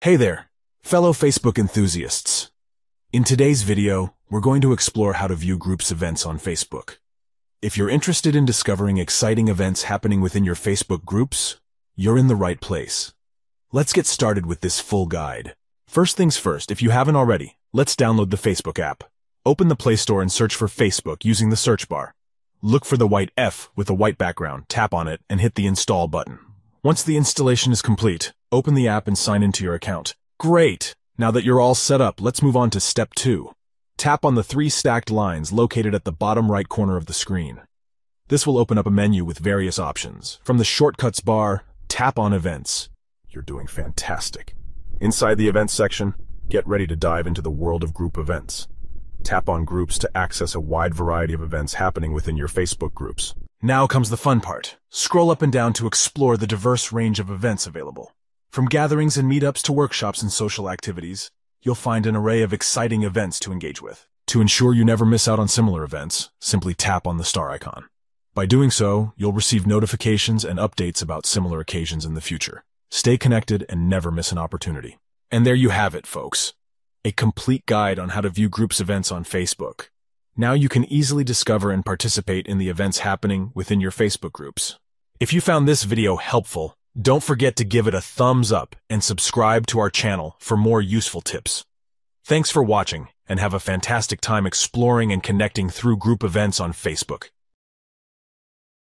Hey there, fellow Facebook enthusiasts. In today's video, we're going to explore how to view groups events on Facebook. If you're interested in discovering exciting events happening within your Facebook groups, you're in the right place. Let's get started with this full guide. First things first, if you haven't already, let's download the Facebook app. Open the Play Store and search for Facebook using the search bar. Look for the white F with a white background, tap on it, and hit the install button. Once the installation is complete, open the app and sign into your account. Great! Now that you're all set up, let's move on to step 2. Tap on the 3 stacked lines located at the bottom right corner of the screen. This will open up a menu with various options. From the shortcuts bar, tap on Events. You're doing fantastic. Inside the Events section, get ready to dive into the world of group events. Tap on Groups to access a wide variety of events happening within your Facebook groups. Now comes the fun part. Scroll up and down to explore the diverse range of events available. From gatherings and meetups to workshops and social activities, you'll find an array of exciting events to engage with. To ensure you never miss out on similar events, simply tap on the star icon. By doing so, you'll receive notifications and updates about similar occasions in the future. Stay connected and never miss an opportunity. And there you have it, folks. A complete guide on how to view groups events on Facebook. Now you can easily discover and participate in the events happening within your Facebook groups. If you found this video helpful, don't forget to give it a thumbs up and subscribe to our channel for more useful tips. Thanks for watching and have a fantastic time exploring and connecting through group events on Facebook.